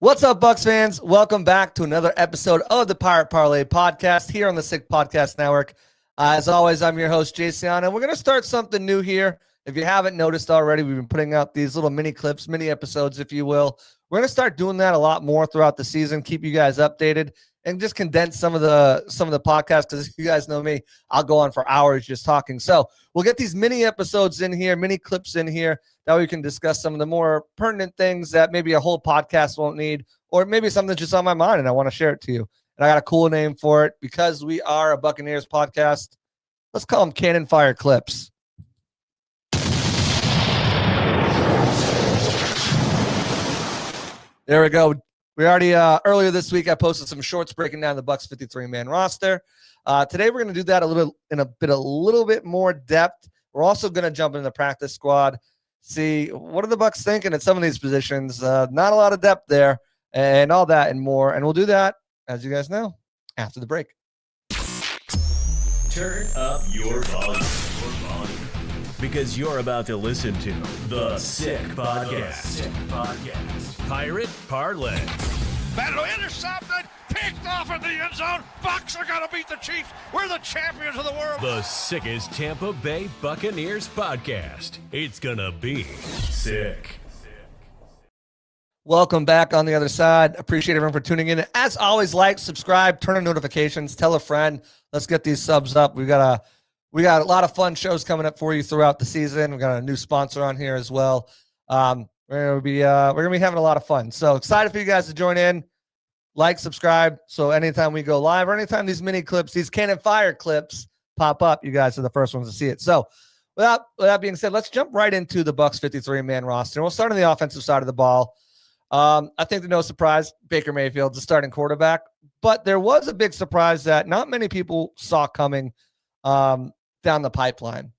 What's up, Bucs fans? Welcome back to another episode of the Pirate Parlay podcast here on the Sick Podcast Network. As always, I'm your host, Jason, and we're going to start something new here. If you haven't noticed already, we've been putting out these little mini clips, mini episodes, if you will. We're going to start doing that a lot more throughout the season, keep you guys updated, and just condense some of the podcasts, because you guys know me, I'll go on for hours just talking. So we'll get these mini episodes in here, mini clips in here. That way we can discuss some of the more pertinent things that maybe a whole podcast won't need, or maybe something that's just on my mind and I want to share it to you. And I got a cool name for it because we are a Buccaneers podcast. Let's call them Cannon Fire Clips. There we go. We already earlier this week I posted some shorts breaking down the Bucs 53-man roster. Today we're going to do that a little bit more depth. We're also going to jump into the practice squad, see what are the Bucs thinking at some of these positions. Not a lot of depth there, and all that and more. And we'll do that, as you guys know, after the break. Turn up your volume. Because you're about to listen to The Sick Podcast. Pirate Parlay. Battle intercepted, picked off in the end zone. Bucs are going to beat the Chiefs. We're the champions of the world. The sickest Tampa Bay Buccaneers podcast. It's going to be sick. Welcome back on the other side. Appreciate everyone for tuning in. As always, like, subscribe, turn on notifications, tell a friend. Let's get these subs up. We got a lot of fun shows coming up for you throughout the season. We got a new sponsor on here as well. We're gonna be having a lot of fun. So excited for you guys to join in. Like, subscribe. So anytime we go live or anytime these mini clips, these Cannon Fire clips pop up, you guys are the first ones to see it. So without that being said, let's jump right into the Bucs 53-man roster. We'll start on the offensive side of the ball. I think no surprise, Baker Mayfield's the starting quarterback, but there was a big surprise that not many people saw coming down the pipeline.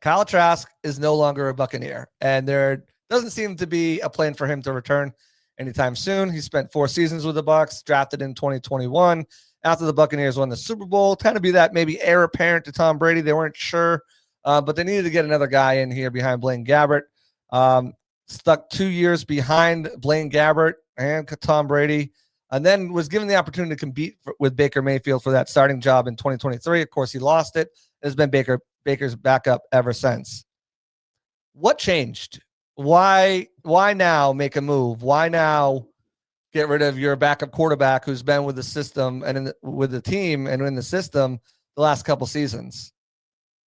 Kyle Trask is no longer a Buccaneer, and there doesn't seem to be a plan for him to return anytime soon. He spent 4 seasons with the Bucs, drafted in 2021 after the Buccaneers won the Super Bowl. Kind of be that maybe heir apparent to Tom Brady. They weren't sure, but they needed to get another guy in here behind Blaine Gabbert. Stuck 2 years behind Blaine Gabbert and Tom Brady, and then was given the opportunity to compete with Baker Mayfield for that starting job in 2023. Of course, he lost it. It's been Baker's backup ever since. What changed? Why now make a move? Why now get rid of your backup quarterback who's been with the system and with the team and in the system the last couple seasons?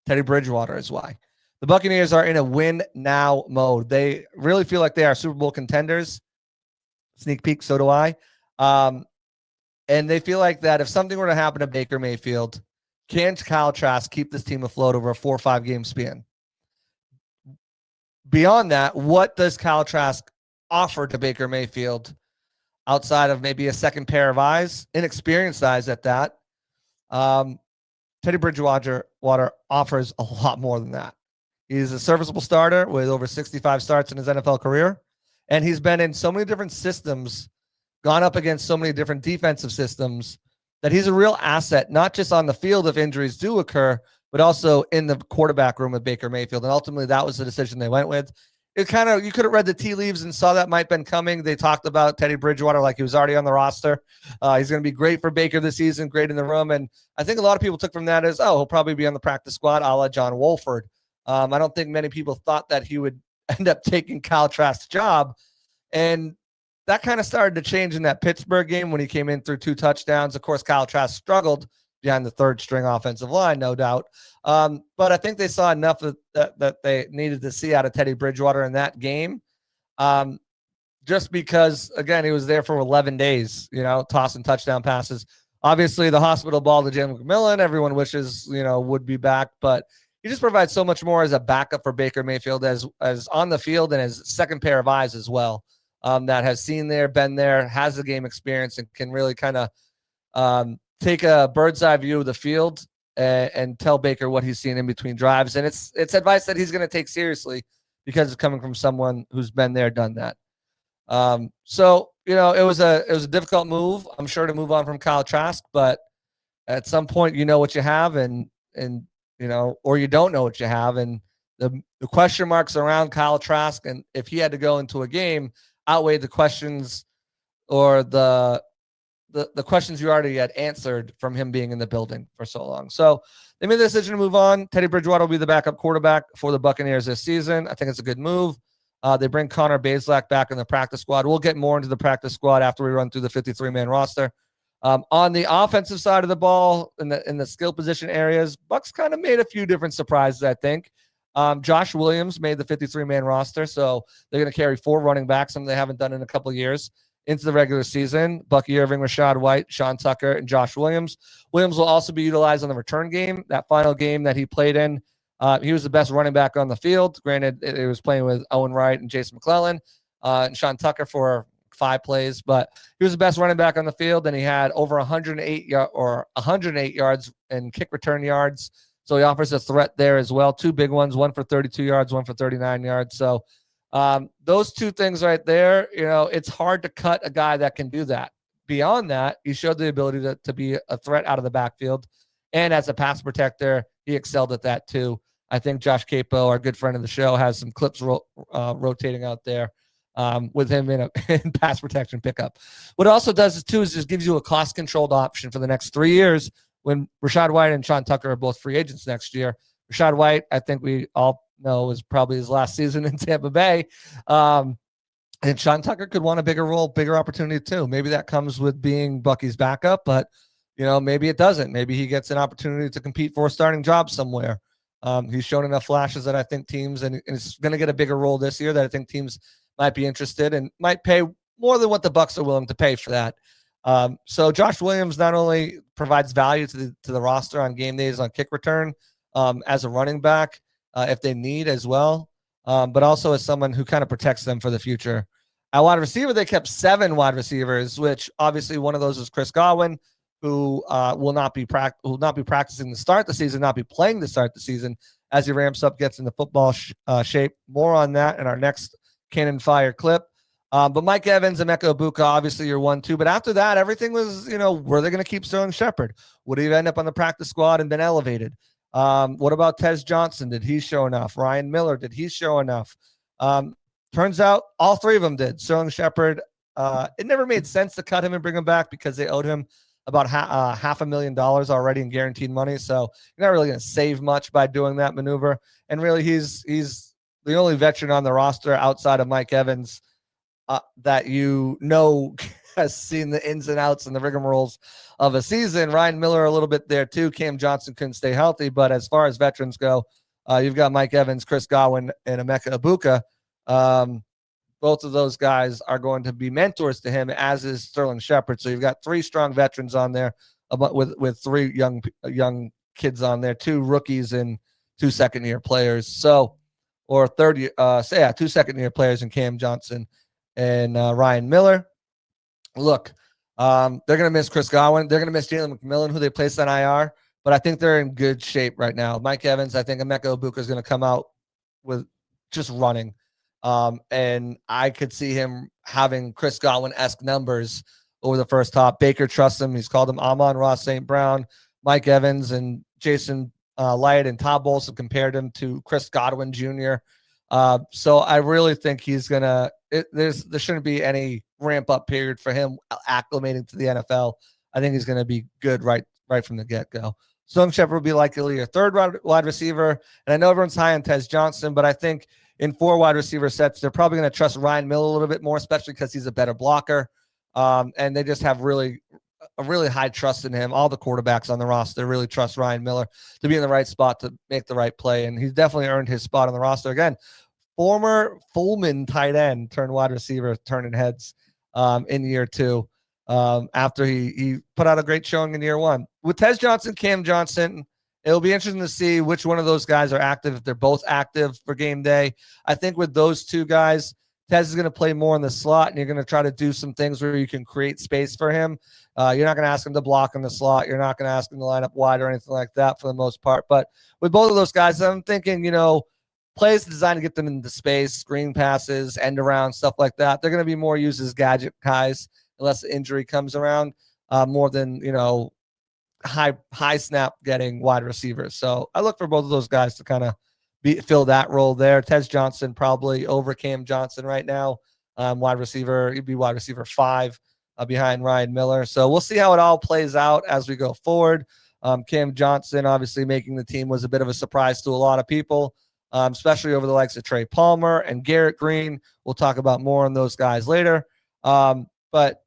Teddy Bridgewater is why. The Buccaneers are in a win-now mode. They really feel like they are Super Bowl contenders. Sneak peek, so do I. And they feel like that if something were to happen to Baker Mayfield, can Kyle Trask keep this team afloat over a 4 or 5 game span? Beyond that, what does Kyle Trask offer to Baker Mayfield outside of maybe a second pair of eyes, inexperienced eyes at that? Teddy Bridgewater offers a lot more than that. He's a serviceable starter with over 65 starts in his NFL career, and he's been in so many different systems, gone up against so many different defensive systems, that he's a real asset, not just on the field if injuries do occur, but also in the quarterback room with Baker Mayfield. And ultimately, that was the decision they went with. You could have read the tea leaves and saw that might have been coming. They talked about Teddy Bridgewater like he was already on the roster. He's going to be great for Baker this season, great in the room. And I think a lot of people took from that as, he'll probably be on the practice squad a la John Wolford. I don't think many people thought that he would end up taking Kyle Trask's job. And that kind of started to change in that Pittsburgh game when he came in through 2 touchdowns. Of course, Kyle Trask struggled behind the third string offensive line, no doubt. But I think they saw enough that they needed to see out of Teddy Bridgewater in that game. Just because, again, he was there for 11 days, tossing touchdown passes. Obviously, the hospital ball to Jalen McMillan, everyone wishes, would be back. But he just provides so much more as a backup for Baker Mayfield as on the field and as second pair of eyes as well. That has seen there, been there, has the game experience, and can really kind of take a bird's eye view of the field and tell Baker what he's seen in between drives. And it's advice that he's going to take seriously because it's coming from someone who's been there, done that. So it was a difficult move, I'm sure, to move on from Kyle Trask, but at some point, what you have and or you don't know what you have. And the question marks around Kyle Trask, and if he had to go into a game, outweighed the questions or the questions you already had answered from him being in the building for so long. So they made the decision to move on. Teddy Bridgewater will be the backup quarterback for the Buccaneers this season. I think it's a good move. They bring Connor Bazelak back in the practice squad. We'll get more into the practice squad after we run through the 53-man roster. On the offensive side of the ball, in the skill position areas, Bucs kind of made a few different surprises, I think. Josh Williams made the 53-man roster, so they're going to carry 4 running backs, something they haven't done in a couple of years, into the regular season. Bucky Irving, Rashad White, Sean Tucker, and Josh Williams. Williams will also be utilized on the return game. That final game that he played in, he was the best running back on the field. Granted, it was playing with Owen Wright and Jason McClellan and Sean Tucker for 5 plays, but he was the best running back on the field, and he had over 108 yards in kick return yards. So he offers a threat there as well. 2 big ones, one for 32 yards, one for 39 yards. So those 2 things right there, it's hard to cut a guy that can do that. Beyond that, he showed the ability to be a threat out of the backfield. And as a pass protector, he excelled at that too. I think Josh Capo, our good friend of the show, has some clips rotating out there with him in pass protection pickup. What it also does is just gives you a cost-controlled option for the next 3 years when Rashad White and Sean Tucker are both free agents next year. Rashad White, I think we all know, is probably his last season in Tampa Bay. And Sean Tucker could want a bigger role, bigger opportunity too. Maybe that comes with being Bucky's backup, but maybe it doesn't. Maybe he gets an opportunity to compete for a starting job somewhere. He's shown enough flashes that I think teams, and it's going to get a bigger role this year, that I think teams might be interested and might pay more than what the Bucs are willing to pay for that. So Josh Williams not only provides value to the roster on game days on kick return as a running back if they need as well, but also as someone who kind of protects them for the future. At wide receiver, they kept 7 wide receivers, which obviously one of those is Chris Godwin, who will not be practicing to start the season, not be playing to start the season as he ramps up, gets into football shape. More on that in our next Cannon Fire clip. But Mike Evans and Emeka Egbuka, obviously you're 1-2. But after that, everything was, were they going to keep Sterling Shepard? Would he end up on the practice squad and been elevated? What about Tez Johnson? Did he show enough? Ryan Miller, did he show enough? Turns out all 3 of them did. Sterling Shepard, it never made sense to cut him and bring him back because they owed him about $500,000 already in guaranteed money. So you're not really going to save much by doing that maneuver. And really, he's the only veteran on the roster outside of Mike Evans that has seen the ins and outs and the rigmaroles of a season. Ryan Miller a little bit there too. Cam Johnson couldn't stay healthy, but as far as veterans go, you've got Mike Evans, Chris Godwin, and Emeka Egbuka. Both of those guys are going to be mentors to him, as is Sterling Shepard. So you've got 3 strong veterans on there, with 3 young kids on there, 2 rookies and 2 second-year players. So, or 2 second-year players in Cam Johnson and Ryan Miller. Look, they're going to miss Chris Godwin. They're going to miss Jalen McMillan, who they placed on IR. But I think they're in good shape right now. Mike Evans, I think Emeka Egbuka is going to come out with just running. And I could see him having Chris Godwin-esque numbers over the first half. Baker trusts him. He's called him Amon-Ra St. Brown. Mike Evans and Jason Light and Todd Bowles have compared him to Chris Godwin Jr. So I really think he's going to there shouldn't be any ramp-up period for him acclimating to the NFL. I think he's going to be good right from the get-go. Sterling Shepard will be likely your 3rd wide receiver. And I know everyone's high on Tez Johnson, but I think in 4 wide receiver sets, they're probably going to trust Ryan Miller a little bit more, especially because he's a better blocker. And they just have a really high trust in him. All the quarterbacks on the roster really trust Ryan Miller to be in the right spot to make the right play. And he's definitely earned his spot on the roster. Again, former Fullman tight end turned wide receiver, turning heads in year 2 after he put out a great showing in year 1. With Tez Johnson, Cam Johnson, it'll be interesting to see which one of those guys are active, if they're both active for game day. I think with those 2 guys, Tez is going to play more in the slot, and you're going to try to do some things where you can create space for him. You're not going to ask him to block in the slot. You're not going to ask him to line up wide or anything like that for the most part. But with both of those guys, I'm thinking, plays designed to get them into space, screen passes, end around, stuff like that. They're going to be more used as gadget guys unless the injury comes around, more than, high snap getting wide receivers. So I look for both of those guys to kind of fill that role there. Tez Johnson probably over Cam Johnson right now. Wide receiver, he'd be wide receiver 5. behind Ryan Miller. So we'll see how it all plays out as we go forward. Cam Johnson, obviously making the team, was a bit of a surprise to a lot of people, especially over the likes of Trey Palmer and Garrett Green. We'll talk about more on those guys later. But,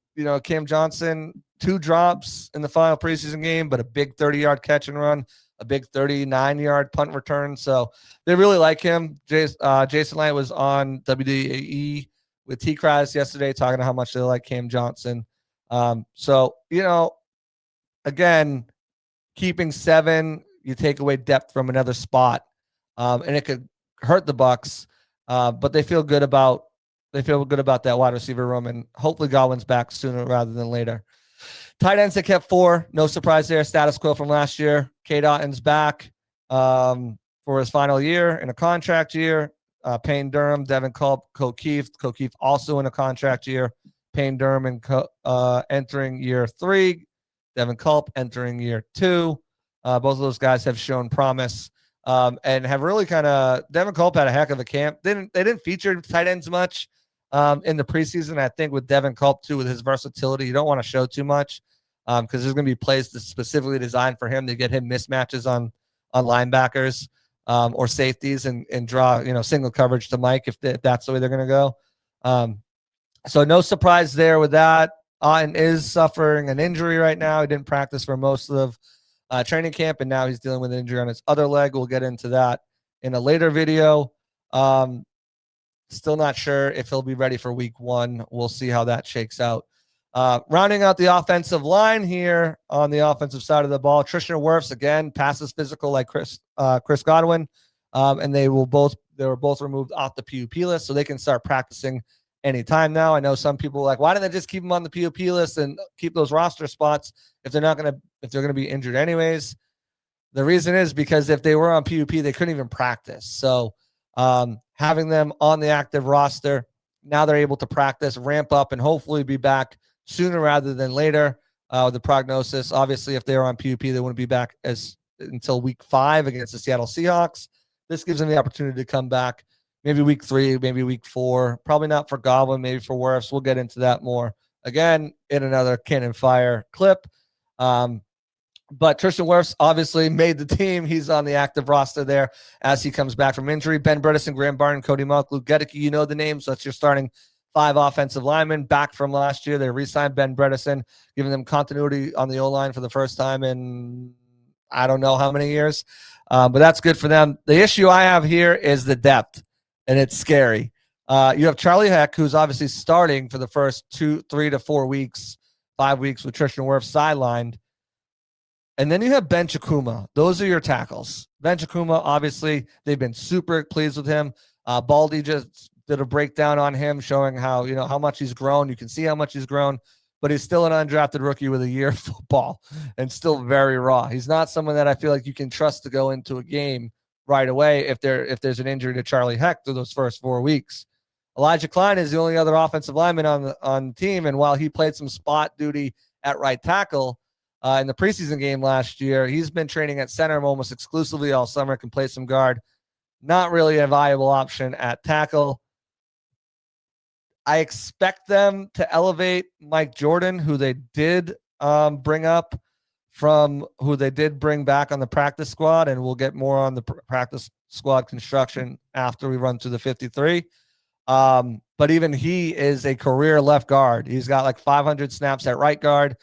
Cam Johnson, 2 drops in the final preseason game, but a big 30-yard catch and run, a big 39-yard punt return. So they really like him. Jason Light was on WDAE with T-Cries yesterday talking about how much they like Cam Johnson. Again, keeping 7, you take away depth from another spot, and it could hurt the Bucs. But they feel good about that wide receiver room, and hopefully Godwin's back sooner rather than later. Tight ends, they kept 4. No surprise there. Status quo from last year. K. Dotton's back for his final year in a contract year. Payne Durham, Devin Culp, Keefe also in a contract year. Payne Durham entering year 3. Devin Culp entering year 2. Both of those guys have shown promise and have really Devin Culp had a heck of a camp. They didn't feature tight ends much in the preseason. I think with Devin Culp too, with his versatility, you don't want to show too much because there's going to be plays that's specifically designed for him to get him mismatches on linebackers or safeties and draw single coverage to Mike if that's the way they're going to go. So no surprise there with that. Otten is suffering an injury right now. He didn't practice for most of training camp, and now he's dealing with an injury on his other leg. We'll get into that in a later video. Still not sure if he'll be ready for week 1. We'll see how that shakes out. Rounding out the offensive line here on the offensive side of the ball, Tristan Wirfs, again, passes physical like Chris Godwin, and they were both removed off the PUP list, so they can start practicing anytime now. I know some people are like, why didn't they just keep them on the PUP list and keep those roster spots if they're going to be injured anyways? The reason is because if they were on PUP, they couldn't even practice. So having them on the active roster, now they're able to practice, ramp up, and hopefully be back sooner rather than later. The prognosis, obviously, if they were on PUP, they wouldn't be back until week 5 against the Seattle Seahawks. This gives them the opportunity to come back maybe week 3, maybe week 4. Probably not for Godwin, maybe for Wirfs. We'll get into that more again in another Cannon Fire clip. But Tristan Wirfs obviously made the team. He's on the active roster there as he comes back from injury. Ben Bredesen, Graham Barton, Cody Monk, Luke Gedeke, you know the names. So that's your starting 5 offensive linemen back from last year. They re-signed Ben Bredesen, giving them continuity on the O-line for the first time in I don't know how many years. But that's good for them. The issue I have here is the depth, and it's scary. You have Charlie Heck, who's obviously starting for the first 3 to 4 weeks, 5 weeks with Tristan Wirfs sidelined. And then you have Ben Chikuma. Those are your tackles. Ben Chikuma, obviously, they've been super pleased with him. Baldy just did a breakdown on him, showing how much he's grown. You can see how much he's grown, but he's still an undrafted rookie with a year of football and still very raw. He's not someone that I feel like you can trust to go into a game right away if there's an injury to Charlie Heck through those first 4 weeks. Elijah Klein is the only other offensive lineman on the team, and while he played some spot duty at right tackle in the preseason game last year, he's been training at center almost exclusively all summer, can play some guard. Not really a viable option at tackle. I expect them to elevate Mike Jordan, who they did bring back on the practice squad, and we'll get more on the practice squad construction after we run through the 53. But even he is a career left guard. He's got like 500 snaps at right guard.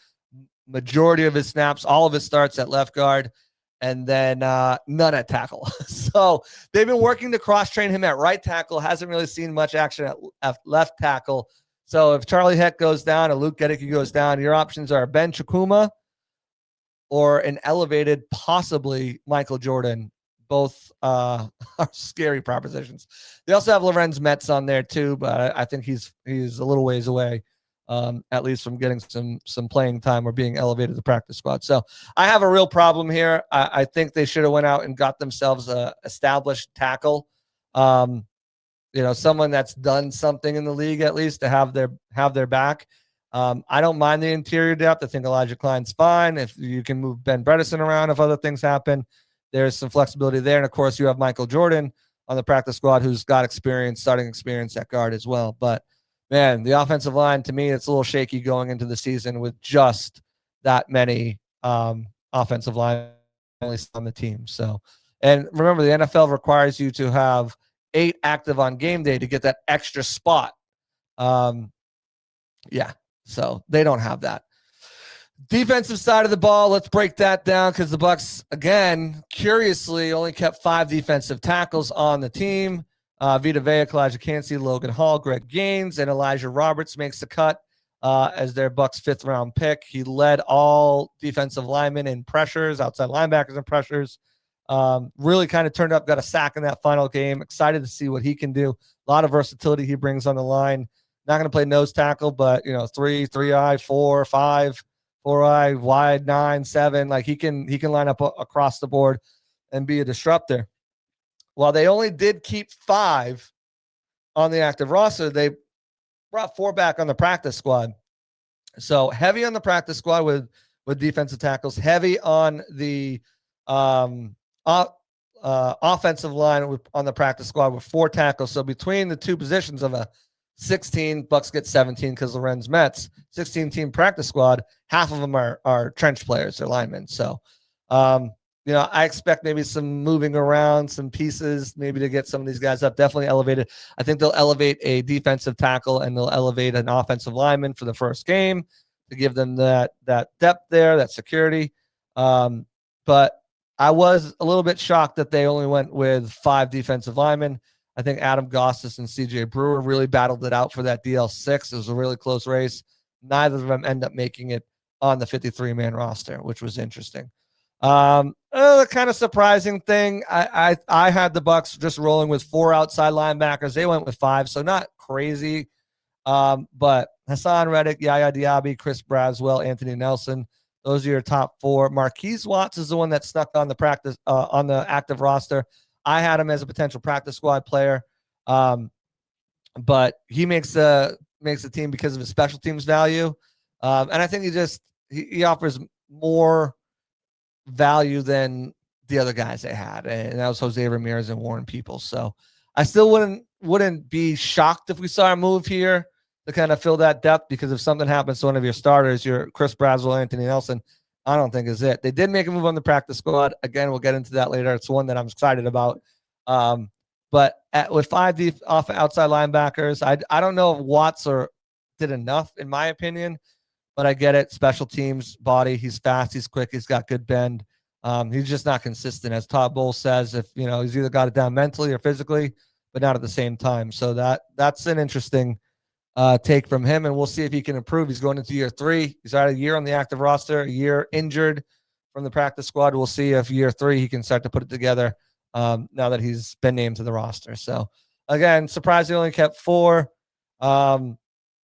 Majority of his snaps, all of his starts at left guard, and then none at tackle. So they've been working to cross-train him at right tackle. Hasn't really seen much action at left tackle. So if Charlie Heck goes down and Luke Gedeke goes down, your options are Ben Chikuma or an elevated, possibly Michael Jordan. Both are scary propositions. They also have Lorenz Metz on there too, but I think he's a little ways away. At least from getting some playing time or being elevated to the practice squad. So I have a real problem here. I think they should have went out and got themselves a established tackle. Someone that's done something in the league at least to have their back. I don't mind the interior depth. I think Elijah Klein's fine. If you can move Ben Bredesen around, if other things happen, there's some flexibility there. And of course you have Michael Jordan on the practice squad, who's got starting experience at guard as well. But man, the offensive line, to me, it's a little shaky going into the season with just that many offensive line on the team. So, and remember, the NFL requires you to have 8 active on game day to get that extra spot. Yeah, so they don't have that. Defensive side of the ball, let's break that down because the Bucs, again, curiously, only kept 5 defensive tackles on the team. Vita Vea, Elijah Cansey, Logan Hall, Greg Gaines, and Elijah Roberts makes the cut as their Bucs 5th-round pick. He led all defensive linemen in pressures, outside linebackers in pressures. Really kind of turned up, got a sack in that final game. Excited to see what he can do. A lot of versatility he brings on the line. Not going to play nose tackle, but 3-eye, 4, 5, 4-eye, wide, 9, 7. Like he can line up across the board and be a disruptor. While they only did keep 5 on the active roster, they brought 4 back on the practice squad. So heavy on the practice squad with defensive tackles, heavy on the offensive line on the practice squad with 4 tackles. So between the 2 positions of a 16, Bucs get 17 because Lorenz Metz, 16-team practice squad, half of them are trench players, they're linemen. So, I expect maybe some moving around, some pieces, maybe to get some of these guys up. Definitely elevated. I think they'll elevate a defensive tackle and they'll elevate an offensive lineman for the first game to give them that depth there, that security. But I was a little bit shocked that they only went with 5 defensive linemen. I think Adam Gostis and CJ Brewer really battled it out for that DL6. It was a really close race. Neither of them end up making it on the 53-man roster, which was interesting. The kind of surprising thing, I had the Bucs just rolling with 4 outside linebackers. They went with 5, so not crazy. But Hassan Reddick, Yaya Diaby, Chris Braswell, Anthony Nelson, those are your top 4. Marquise Watts is the one that snuck on the active roster. I had him as a potential practice squad player, but he makes the team because of his special teams value, and I think he offers more value than the other guys they had, and that was Jose Ramirez and Warren Peoples. So I still wouldn't be shocked if we saw a move here to kind of fill that depth, because if something happens to one of your starters, your Chris Braswell, Anthony Nelson, I don't think is it. They did make a move on the practice squad. Again, we'll get into that later. It's one that I'm excited about. But with 5 outside linebackers, I don't know if Watts did enough, in my opinion, but I get it. Special teams body. He's fast. He's quick. He's got good bend. He's just not consistent. As Todd Bowles says, if he's either got it down mentally or physically, but not at the same time. So that's an interesting take from him, and we'll see if he can improve. He's going into year 3. He's had a year on the active roster, a year injured from the practice squad. We'll see if year 3 he can start to put it together now that he's been named to the roster. So again, surprisingly only kept 4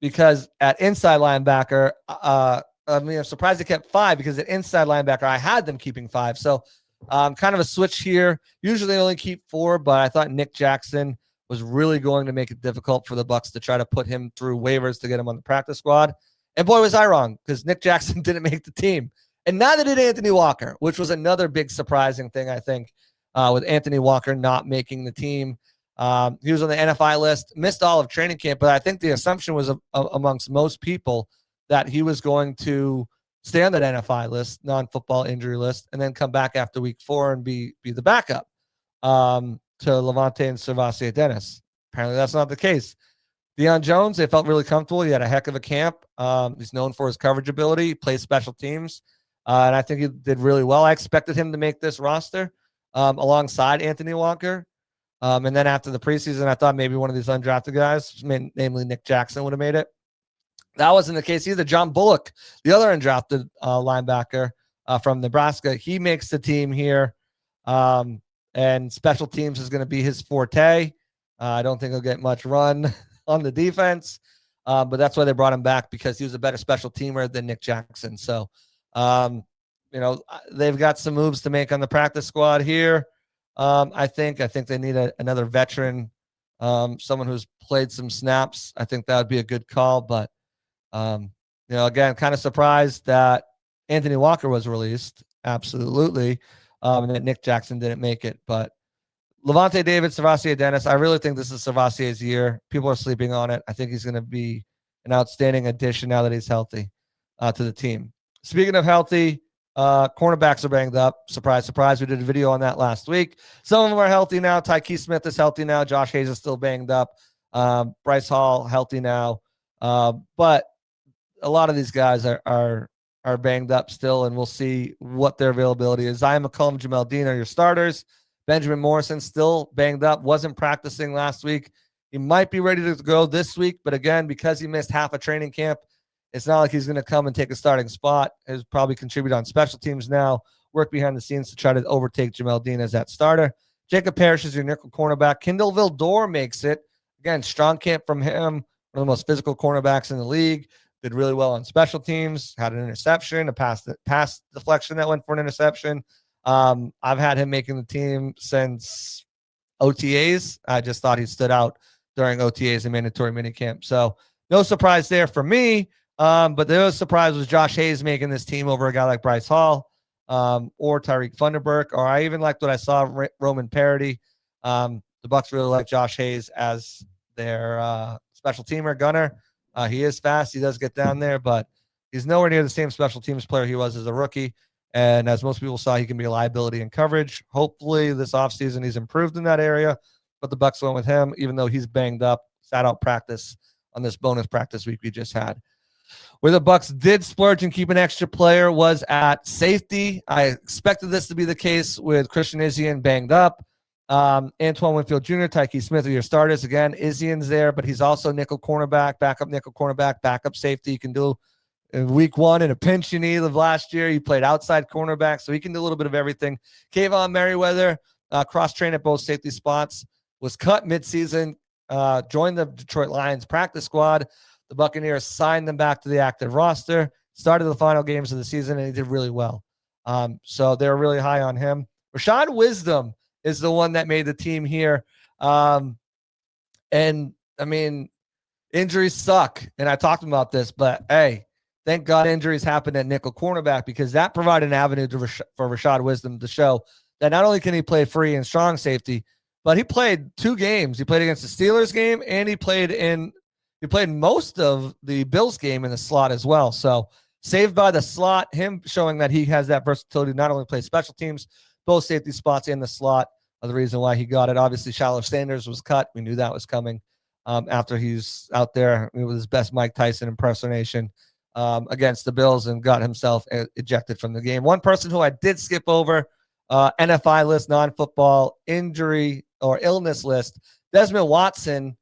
because at inside linebacker, I'm surprised they kept 5 because at inside linebacker, I had them keeping 5. So kind of a switch here. Usually they only keep 4, but I thought Nick Jackson was really going to make it difficult for the Bucs to try to put him through waivers to get him on the practice squad. And boy, was I wrong, because Nick Jackson didn't make the team. And neither did Anthony Walker, which was another big surprising thing, I think, with Anthony Walker not making the team. He was on the NFI list, missed all of training camp, but I think the assumption was amongst most people that he was going to stay on that NFI list, non-football injury list, and then come back after week 4 and be the backup to Levante and Servassier Dennis. Apparently that's not the case. Deion Jones, they felt really comfortable. He had a heck of a camp. He's known for his coverage ability. He plays special teams. And I think he did really well. I expected him to make this roster alongside Anthony Walker. And then after the preseason, I thought maybe one of these undrafted guys, namely Nick Jackson, would have made it. That wasn't the case either. John Bullock, the other undrafted linebacker from Nebraska, he makes the team here. And special teams is going to be his forte. I don't think he'll get much run on the defense, but that's why they brought him back, because he was a better special teamer than Nick Jackson. So, they've got some moves to make on the practice squad here. I think they need another veteran, someone who's played some snaps. I think that would be a good call, but again, kind of surprised that Anthony Walker was released. Absolutely. And that Nick Jackson didn't make it, but Levante David, Servassier Dennis. I really think this is Servassier's year. People are sleeping on it. I think he's going to be an outstanding addition now that he's healthy to the team. Speaking of healthy, cornerbacks are banged up. Surprise, surprise. We did a video on that last week. Some of them are healthy now. Tyke Smith is healthy now. Josh Hayes is still banged up. Bryce Hall healthy now. But a lot of these guys are banged up still, and we'll see what their availability is. Zion McCollum, Jamel Dean are your starters. Benjamin Morrison still banged up, wasn't practicing last week. He might be ready to go this week, but again, because he missed half a training camp, it's not like he's going to come and take a starting spot. He'll probably contribute on special teams now, work behind the scenes to try to overtake Jamel Dean as that starter. Jacob Parrish is your nickel cornerback. Kendall Vildor makes it. Again, strong camp from him, one of the most physical cornerbacks in the league. Did really well on special teams, had an interception, a pass deflection that went for an interception. I've had him making the team since OTAs. I just thought he stood out during OTAs and mandatory minicamp. So no surprise there for me. But the other surprise was Josh Hayes making this team over a guy like Bryce Hall or Tyreek Funderburk, or I even liked what I saw Roman Parody. The Bucs really like Josh Hayes as their special teamer gunner. He is fast. He does get down there, but he's nowhere near the same special teams player he was as a rookie. And as most people saw, he can be a liability in coverage. Hopefully this offseason he's improved in that area, but the Bucs went with him, even though he's banged up, sat out practice on this bonus practice week we just had. Where the Bucs did splurge and keep an extra player was at safety. I expected this to be the case with Christian Izien banged up. Antoine Winfield Jr., Tyke Smith are your starters. Again, Izien's there, but he's also nickel cornerback, backup safety. You can do in week one in a pinch you need of last year. He played outside cornerback, so he can do a little bit of everything. Kayvon Merriweather, cross-trained at both safety spots, was cut midseason, joined the Detroit Lions practice squad. The Buccaneers signed them back to the active roster, started the final games of the season, and he did really well. So they're really high on him. Rashad Wisdom is the one that made the team here. And, I mean, injuries suck, and I talked about this, but, hey, thank God injuries happened at nickel cornerback because that provided an avenue for Rashad Wisdom to show that not only can he play free and strong safety, but he played 2 games. He played against the Steelers game, and he played most of the Bills game in the slot as well. So saved by the slot, him showing that he has that versatility to not only play special teams, both safety spots in the slot are the reason why he got it. Obviously, Shallow Sanders was cut. We knew that was coming after he's out there with his best Mike Tyson impersonation against the Bills and got himself ejected from the game. One person who I did skip over, NFI list, non-football injury or illness list, Desmond Watson.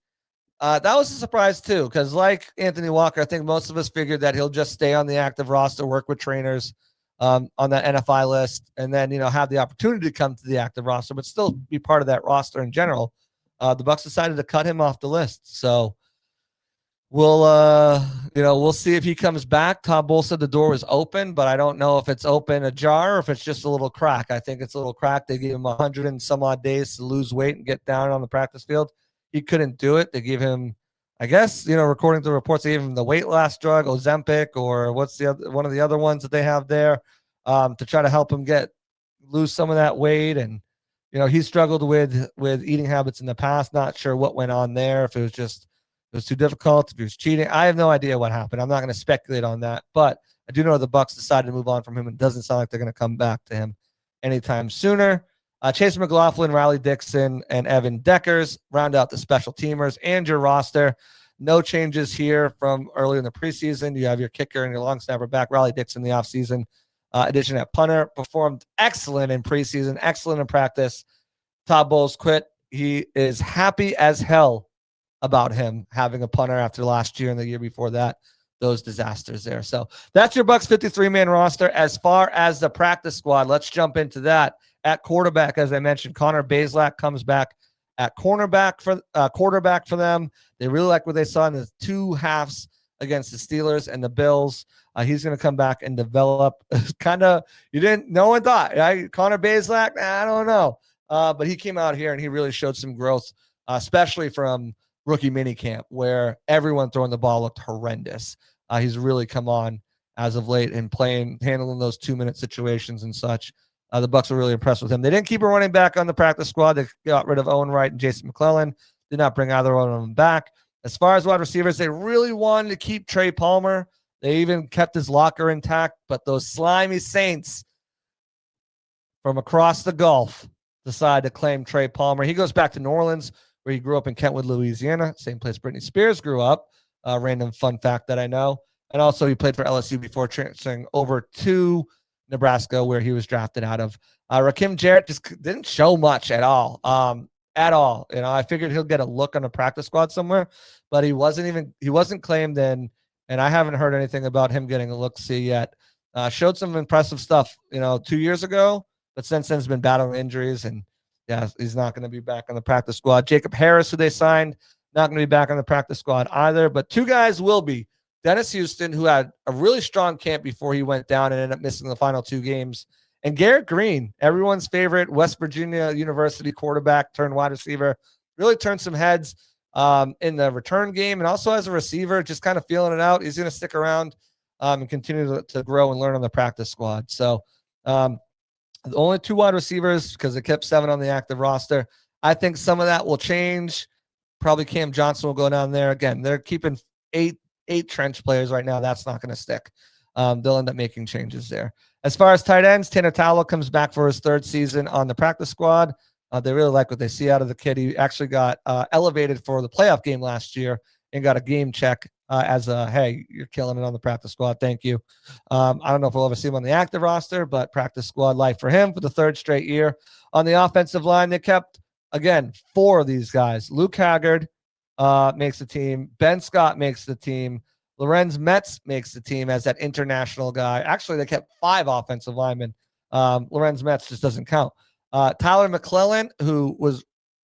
That was a surprise too, because like Anthony Walker, I think most of us figured that he'll just stay on the active roster, work with trainers on that NFI list, and then have the opportunity to come to the active roster, but still be part of that roster in general. The Bucs decided to cut him off the list, so we'll see if he comes back. Todd Bowles said the door was open, but I don't know if it's open ajar or if it's just a little crack. I think it's a little crack. They gave him 100 and some odd days to lose weight and get down on the practice field. He couldn't do it. They gave him, I guess, according to the reports, they gave him the weight loss drug, Ozempic, or what's the other one of the other ones that they have there, to try to help him lose some of that weight. And he struggled with eating habits in the past. Not sure what went on there. If it was too difficult, if he was cheating, I have no idea what happened. I'm not going to speculate on that, but I do know the Bucs decided to move on from him, and it doesn't sound like they're going to come back to him anytime sooner. Chase McLaughlin, Riley Dixon, and Evan Deckers round out the special teamers and your roster. No changes here from early in the preseason. You have your kicker and your long snapper back. Riley Dixon, the offseason addition at punter, performed excellent in preseason, excellent in practice. Todd Bowles quit. He is happy as hell about him having a punter after last year and the year before that. Those disasters there. So that's your Bucs 53-man roster. As far as the practice squad, let's jump into that. At quarterback, as I mentioned, Connor Bazelak comes back at quarterback for them. They really like what they saw in the 2 halves against the Steelers and the Bills. He's going to come back and develop. No one thought, right? Connor Bazelak, I don't know. But he came out here and he really showed some growth, especially from rookie minicamp, where everyone throwing the ball looked horrendous. He's really come on as of late and handling those 2-minute situations and such. The Bucs were really impressed with him. They didn't keep a running back on the practice squad. They got rid of Owen Wright and Jason McClellan. Did not bring either one of them back. As far as wide receivers, they really wanted to keep Trey Palmer. They even kept his locker intact, but those slimy Saints from across the Gulf decide to claim Trey Palmer. He goes back to New Orleans, where he grew up in Kentwood, Louisiana, same place Britney Spears grew up. Random fun fact that I know. And also he played for LSU before transferring over to Nebraska, where he was drafted out of. Rakim Jarrett just didn't show much at all. I figured he'll get a look on a practice squad somewhere, but he wasn't claimed in, and I haven't heard anything about him getting a look-see yet. Showed some impressive stuff, 2 years ago, but since then has been battling injuries, and yeah, he's not going to be back on the practice squad. Jacob Harris, who they signed, not going to be back on the practice squad either, but two guys will be. Dennis Houston, who had a really strong camp before he went down and ended up missing the final 2 games, and Garrett Green, everyone's favorite West Virginia University quarterback turned wide receiver, really turned some heads in the return game, and also as a receiver, just kind of feeling it out. He's going to stick around and continue to grow and learn on the practice squad. So the only 2 wide receivers, because they kept 7 on the active roster. I think some of that will change. Probably Cam Johnson will go down there. Again, they're keeping eight trench players right now. That's not going to stick. They'll end up making changes there. As far as tight ends, Tanner Tallow comes back for his 3rd season on the practice squad. They really like what they see out of the kid. He actually got elevated for the playoff game last year and got a game check as a, hey, you're killing it on the practice squad. Thank you. I don't know if we'll ever see him on the active roster, but practice squad life for him for the 3rd straight year. On the offensive line, they kept, again, 4 of these guys. Luke Haggard makes the team. Ben Scott makes the team. Lorenz Metz makes the team as that international guy. Actually, they kept 5 offensive linemen. Lorenz Metz just doesn't count. Tyler McClellan,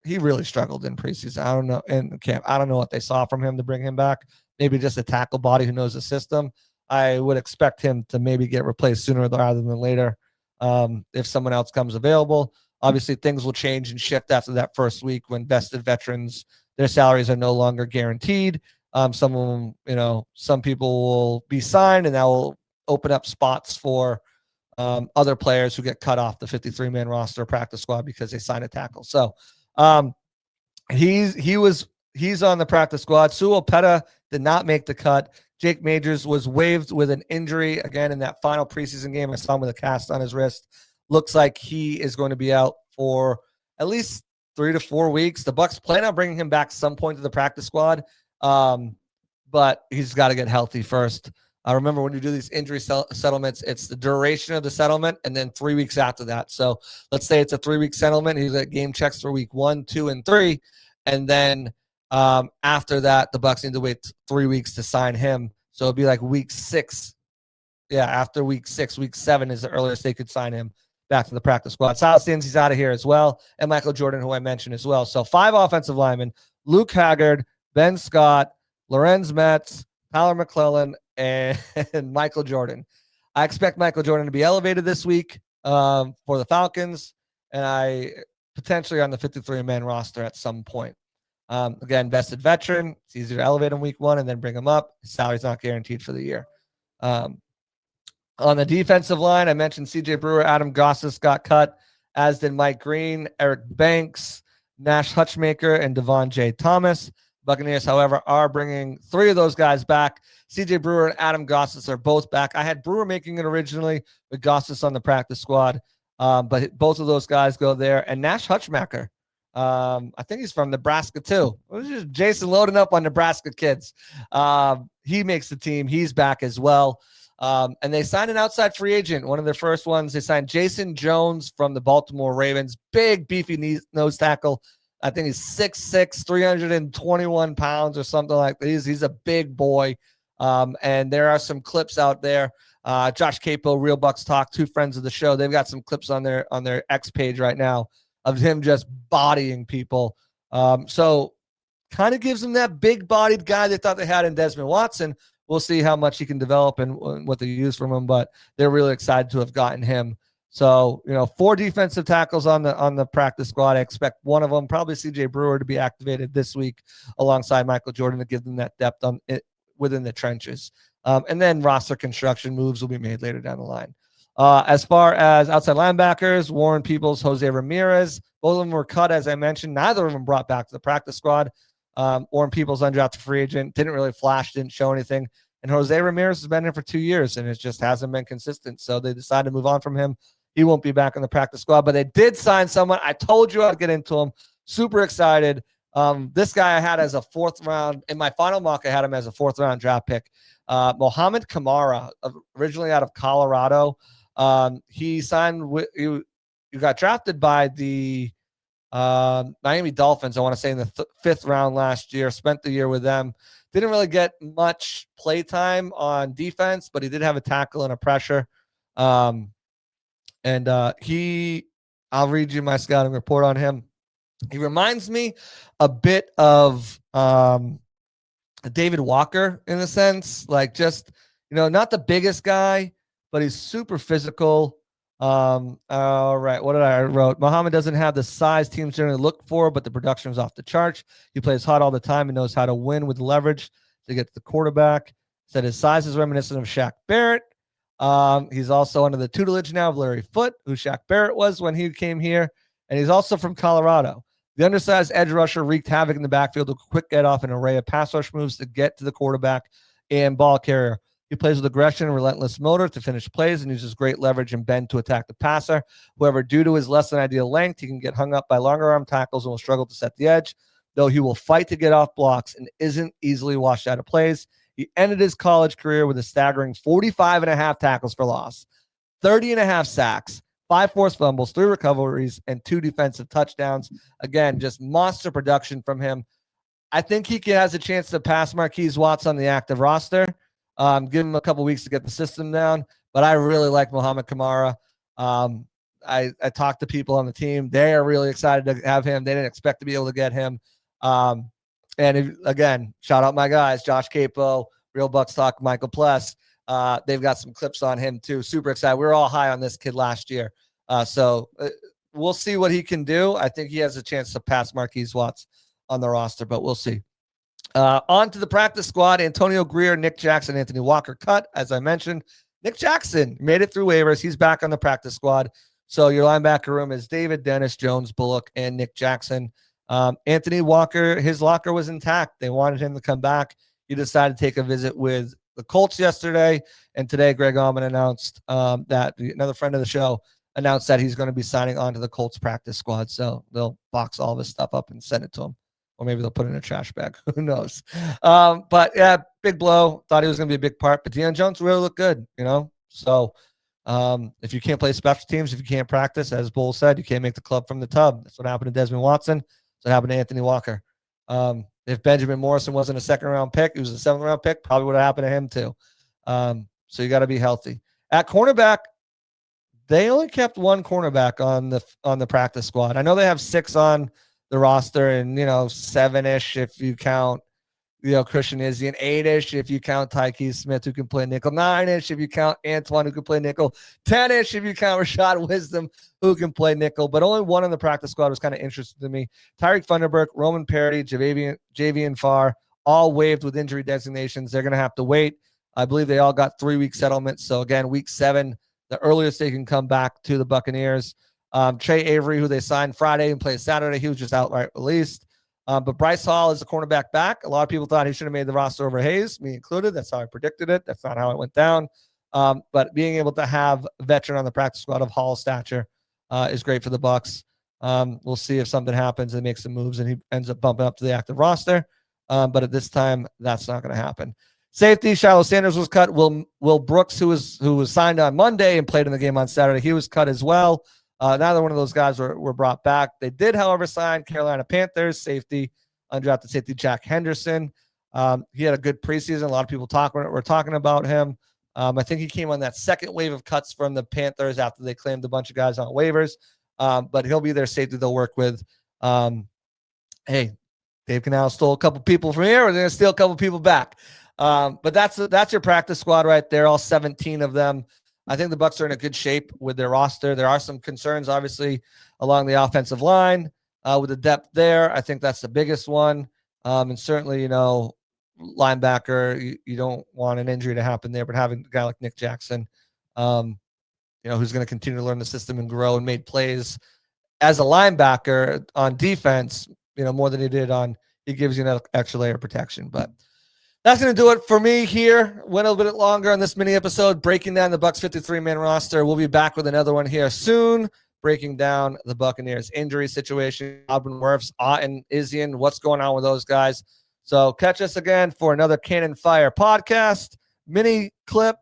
he really struggled in preseason. I don't know, in camp. I don't know what they saw from him to bring him back. Maybe just a tackle body who knows the system. I would expect him to maybe get replaced sooner rather than later if someone else comes available. Obviously, things will change and shift after that first week when vested veterans, their salaries are no longer guaranteed. Some of them, some people will be signed, and that will open up spots for other players who get cut off the 53-man roster practice squad because they signed a tackle. So he's on the practice squad. Sewell Petta did not make the cut. Jake Majors was waived with an injury again in that final preseason game. I saw him with a cast on his wrist. Looks like he is going to be out for at least 3 to 4 weeks. The Bucs plan on bringing him back some point to the practice squad. But he's got to get healthy first. I remember when you do these injury settlements, it's the duration of the settlement and then 3 weeks after that. So let's say it's a 3-week settlement. He's got game checks for week 1, 2, and 3. And then after that, the Bucs need to wait 3 weeks to sign him. So it'd be like week 6. Yeah, after week 6, week 7 is the earliest they could sign him back to the practice squad. Silas Stanzi's out of here as well. And Michael Jordan, who I mentioned as well. So 5 offensive linemen: Luke Haggard, Ben Scott, Lorenz Metz, Tyler McClellan, and Michael Jordan. I expect Michael Jordan to be elevated this week for the Falcons, and I potentially on the 53-man roster at some point. Again, vested veteran. It's easier to elevate him week 1 and then bring him up. His salary's not guaranteed for the year. On the defensive line, I mentioned C.J. Brewer, Adam Gossis got cut, as did Mike Green, Eric Banks, Nash Hutchmaker, and Devon J. Thomas. Buccaneers, however, are bringing 3 of those guys back. C.J. Brewer and Adam Gossis are both back. I had Brewer making it originally with Gossis on the practice squad, but both of those guys go there. And Nash Hutchmaker, I think he's from Nebraska too. It was just Jason loading up on Nebraska kids. He makes the team. He's back as well. And they signed an outside free agent. One of their first ones, they signed Jason Jones from the Baltimore Ravens. Big, beefy nose tackle. I think he's 6'6", 321 pounds or something like that. He's a big boy. And there are some clips out there. Josh Capo, Real Bucs Talk, 2 friends of the show. They've got some clips on their X page right now of him just bodying people. So kind of gives them that big-bodied guy they thought they had in Desmond Watson. We'll see how much he can develop and what they use from him, but they're really excited to have gotten him. So, 4 defensive tackles on the practice squad. I expect one of them, probably C.J. Brewer, to be activated this week alongside Michael Jordan to give them that depth on it within the trenches. And then roster construction moves will be made later down the line. As far as outside linebackers, Warren Peoples, Jose Ramirez, both of them were cut, as I mentioned. Neither of them brought back to the practice squad. Warren Peoples, undrafted free agent, didn't really flash, didn't show anything. And Jose Ramirez has been here for 2 years, and it just hasn't been consistent. So they decided to move on from him. He won't be back on the practice squad, but they did sign someone. I told you I'd get into him. Super excited. This guy I had as a 4th round. In my final mock, I had him as a 4th round draft pick. Mohamed Kamara, originally out of Colorado. He signed with you got drafted by the Miami Dolphins, I want to say in the 5th round last year, spent the year with them. Didn't really get much play time on defense, but he did have a tackle and a pressure. I'll read you my scouting report on him. He reminds me a bit of David Walker in a sense, like just, not the biggest guy, but he's super physical. All right. What did I wrote? Muhammad doesn't have the size teams generally look for, but the production is off the charts. He plays hot all the time and knows how to win with leverage to get to the quarterback. Said his size is reminiscent of Shaq Barrett. He's also under the tutelage now of Larry Foote, who Shaq Barrett was when he came here. And he's also from Colorado. The undersized edge rusher wreaked havoc in the backfield with a quick get off an array of pass rush moves to get to the quarterback and ball carrier. He plays with aggression and relentless motor to finish plays and uses great leverage and bend to attack the passer. However, due to his less than ideal length, he can get hung up by longer arm tackles and will struggle to set the edge, though he will fight to get off blocks and isn't easily washed out of plays. He ended his college career with a staggering 45.5 tackles for loss, 30.5 sacks, 5 forced fumbles, 3 recoveries, and 2 defensive touchdowns. Again, just monster production from him. I think he has a chance to pass Marquise Watts on the active roster. Give him a couple weeks to get the system down, but I really like Mohamed Kamara. I talked to people on the team. They are really excited to have him. They didn't expect to be able to get him. Again, shout out my guys, Josh Capo, Real Bucs Talk, Michael Pless. They've got some clips on him too. Super excited. We were all high on this kid last year. So we'll see what he can do. I think he has a chance to pass Marquise Watts on the roster, but we'll see. On to the practice squad. Antonio Greer, Nick Jackson, Anthony Walker cut, as I mentioned. Nick Jackson made it through waivers. He's back on the practice squad. So your linebacker room is David, Dennis, Jones, Bullock, and Nick Jackson. Anthony Walker, his locker was intact. They wanted him to come back. He decided to take a visit with the Colts yesterday. And today, Greg Allman announced that another friend of the show announced that he's going to be signing on to the Colts practice squad. So they'll box all of his stuff up and send it to him. Or maybe they'll put it in a trash bag. Who knows? But yeah, big blow. Thought he was going to be a big part. But Deion Jones really looked good, So if you can't play special teams, if you can't practice, as Bull said, you can't make the club from the tub. That's what happened to Desmond Watson. That's what happened to Anthony Walker. If Benjamin Morrison wasn't a 2nd-round pick, he was a 7th-round pick, probably would have happened to him too. So you got to be healthy. At cornerback, they only kept 1 cornerback on the practice squad. I know they have 6 on the roster, and 7-ish if you count Christian Izzy, and 8-ish if you count Tyke Smith, who can play nickel, 9-ish if you count Antoine, who can play nickel, 10-ish if you count Rashad Wisdom, who can play nickel. But only 1 on the practice squad was kind of interesting to me. Tyreek Thunderberg, Roman Parody, Javian Farr, all waived with injury designations. They're going to have to wait. I believe they all got 3-week settlements. So again, week 7, the earliest they can come back to the Buccaneers. Trey Avery, who they signed Friday and plays Saturday, he was just outright released. But Bryce Hall is the cornerback back. A lot of people thought he should have made the roster over Hayes, me included. That's how I predicted it. That's not how it went down. But being able to have a veteran on the practice squad of Hall stature is great for the Bucs. We'll see if something happens and makes some moves and he ends up bumping up to the active roster. But at this time, that's not going to happen. Safety, Shiloh Sanders was cut. Will Brooks, who was signed on Monday and played in the game on Saturday, he was cut as well. Neither one of those guys were brought back. They did, however, sign Carolina Panthers safety, undrafted safety Jack Henderson. He had a good preseason. A lot of people were talking about him. I think he came on that 2nd wave of cuts from the Panthers after they claimed a bunch of guys on waivers. But he'll be their safety they'll work with. Hey, Dave Canal stole a couple people from here. We're going to steal a couple people back. But that's your practice squad right there, all 17 of them. I think the Bucs are in a good shape with their roster. There are some concerns, obviously, along the offensive line with the depth there. I think that's the biggest one. And certainly, linebacker, you don't want an injury to happen there, but having a guy like Nick Jackson who's going to continue to learn the system and grow and made plays as a linebacker on defense, more than he did he gives you an extra layer of protection. But that's going to do it for me here. Went a little bit longer on this mini episode, breaking down the Bucs 53-man roster. We'll be back with another one here soon, breaking down the Buccaneers injury situation, Auburn Wirfs, and Izzian, what's going on with those guys. So catch us again for another Cannon Fire podcast mini clip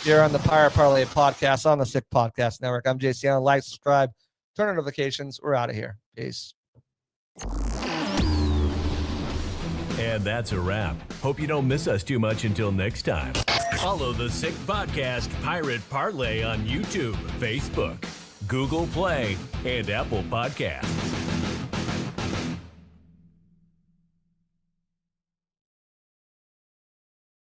here on the Parlay podcast on the Sick Podcast Network. I'm JC Allen. Like, subscribe, turn on notifications. We're out of here. Peace. And that's a wrap. Hope you don't miss us too much until next time. Follow the Sick Podcast Pirate Parlay on YouTube, Facebook, Google Play, and Apple Podcasts.